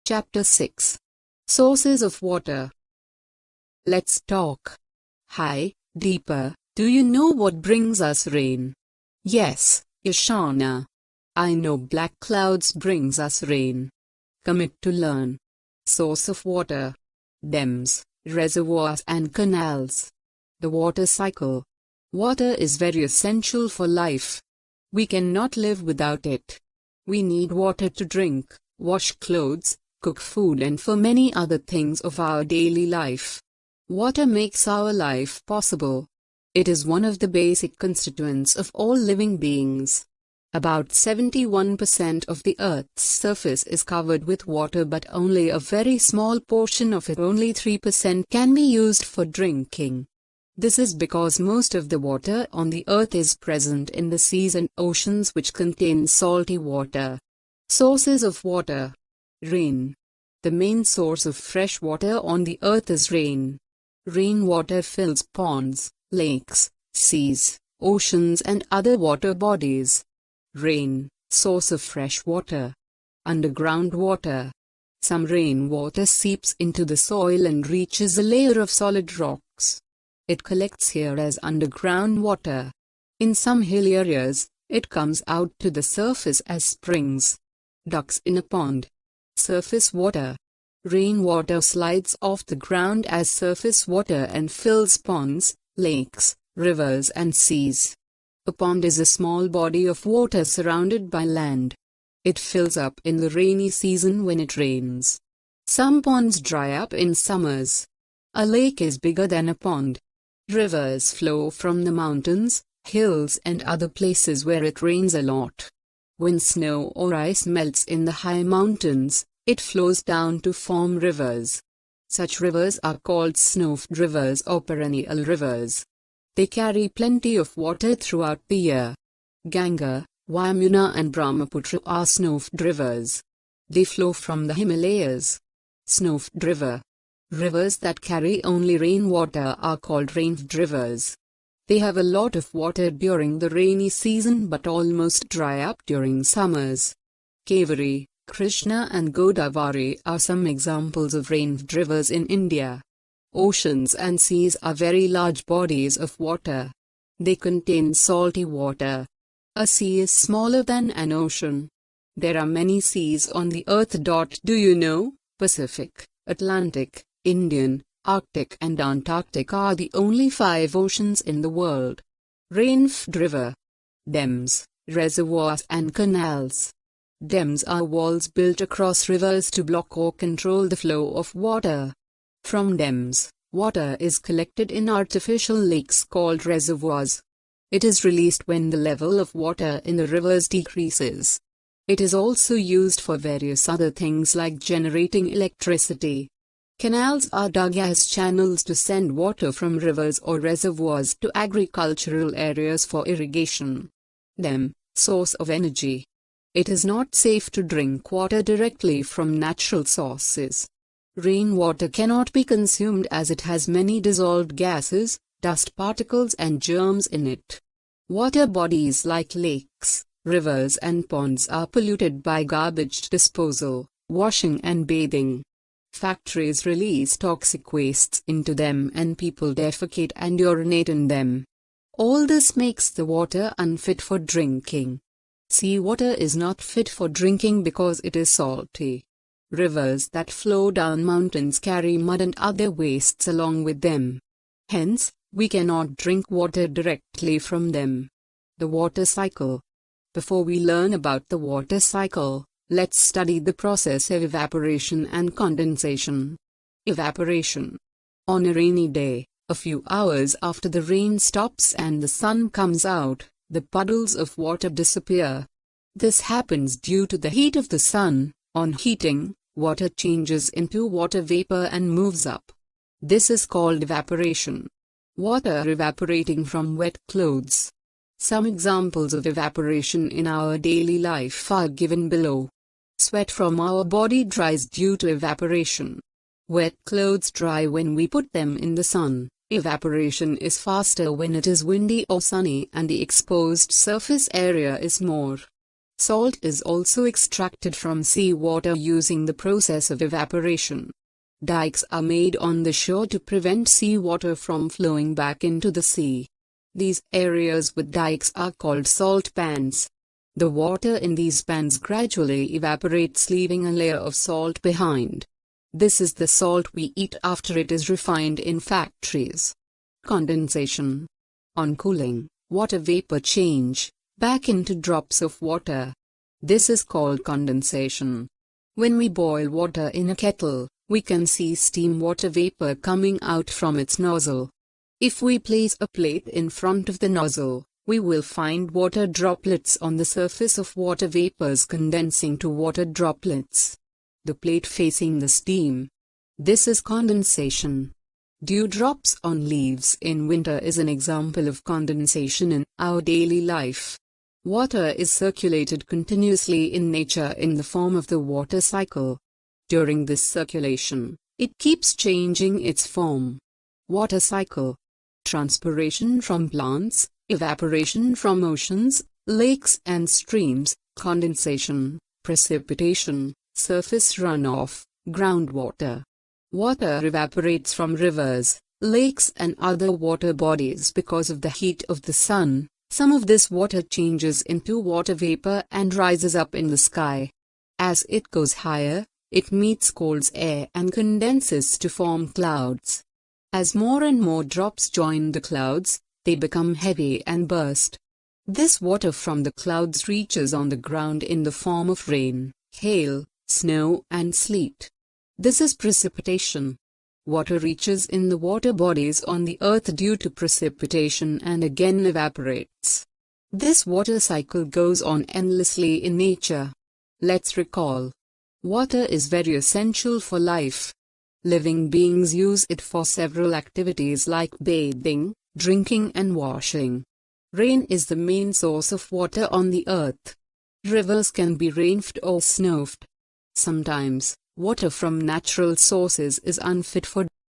Chapter 6. Sources of Water. Let's talk. Hi, Deepa, do you know what brings us rain? Yes, Ishana. I know black clouds brings us rain. Commit to learn. Source of water. Dams, reservoirs and canals. The water cycle. Water is very essential for life. We cannot live without it. We need water to drink, wash clothes, cook food and for many other things of our daily life. Water makes our life possible. It is one of the basic constituents of all living beings. About 71% of the Earth's surface is covered with water, but only a very small portion of it, only 3%, can be used for drinking. This is because most of the water on the Earth is present in the seas and oceans, which contain salty water. Sources of water. Rain. The main source of fresh water on the Earth is rain. Rainwater fills ponds, lakes, seas, oceans and other water bodies. Rain, source of fresh water. Underground water. Some rainwater seeps into the soil and reaches a layer of solid rocks. It collects here as underground water. In some hill areas, it comes out to the surface as springs. Ducks in a pond. Surface water. Rainwater slides off the ground as surface water and fills ponds, lakes, rivers and seas. A pond is a small body of water surrounded by land. It fills up in the rainy season when it rains. Some ponds dry up in summers. A lake is bigger than a pond. Rivers flow from the mountains, hills and other places where it rains a lot. When snow or ice melts in the high mountains, it flows down to form rivers. Such rivers are called snow-fed rivers or perennial rivers. They carry plenty of water throughout the year. Ganga, Yamuna and Brahmaputra are snow-fed rivers. They flow from the Himalayas. Snow-fed river. Rivers that carry only rainwater are called rain-fed rivers. They have a lot of water during the rainy season but almost dry up during summers. Kaveri, Krishna and Godavari are some examples of rain-fed rivers in India. Oceans and seas are very large bodies of water. They contain salty water. A sea is smaller than an ocean. There are many seas on the earth. Do you know? Pacific, Atlantic, Indian, Arctic and Antarctic are the only 5 oceans in the world. Rain-fed river. Dams, reservoirs and canals. Dams are walls built across rivers to block or control the flow of water. From dams, water is collected in artificial lakes called reservoirs. It is released when the level of water in the rivers decreases. It is also used for various other things like generating electricity. Canals are dug as channels to send water from rivers or reservoirs to agricultural areas for irrigation. Dam, source of energy. It is not safe to drink water directly from natural sources. Rainwater cannot be consumed as it has many dissolved gases, dust particles and germs in it. Water bodies like lakes, rivers and ponds are polluted by garbage disposal, washing and bathing. Factories release toxic wastes into them and people defecate and urinate in them. All this makes the water unfit for drinking. Seawater is not fit for drinking because it is salty. Rivers that flow down mountains carry mud and other wastes along with them. Hence, we cannot drink water directly from them. The water cycle. Before we learn about the water cycle, let's study the process of evaporation and condensation. Evaporation. On a rainy day, a few hours after the rain stops and the sun comes out, the puddles of water disappear. This happens due to the heat of the sun. On heating, water changes into water vapor and moves up. This is called evaporation. Water evaporating from wet clothes. Some examples of evaporation in our daily life are given below. Sweat from our body dries due to evaporation. Wet clothes dry when we put them in the sun. Evaporation is faster when it is windy or sunny and the exposed surface area is more. Salt is also extracted from seawater using the process of evaporation. Dikes are made on the shore to prevent seawater from flowing back into the sea. These areas with dikes are called salt pans. The water in these pans gradually evaporates, leaving a layer of salt behind. This is the salt we eat after it is refined in factories. Condensation. On cooling, water vapor change back into drops of water. This is called condensation. When we boil water in a kettle, we can see steam water vapor coming out from its nozzle. If we place a plate in front of the nozzle, we will find water droplets on the surface of water vapors condensing to water droplets. The plate facing the steam. This is condensation. Dewdrops on leaves in winter is an example of condensation in our daily life. Water is circulated continuously in nature in the form of the water cycle. During this circulation, it keeps changing its form. Water cycle. Transpiration from plants, evaporation from oceans, lakes and streams, condensation, precipitation, surface runoff, groundwater. Water evaporates from rivers, lakes and other water bodies because of the heat of the sun. Some of this water changes into water vapor and rises up in the sky. As it goes higher, it meets cold air and condenses to form clouds. As more and more drops join the clouds, they become heavy and burst. This water from the clouds reaches on the ground in the form of rain, hail, snow and sleet. This is precipitation. Water reaches in the water bodies on the earth due to precipitation and again evaporates. This water cycle goes on endlessly in nature. Let's recall. Water is very essential for life. Living beings use it for several activities like bathing, drinking and washing. Rain is the main source of water on the earth. Rivers can be rainfed or snowed. Sometimes, water from natural sources is unfit for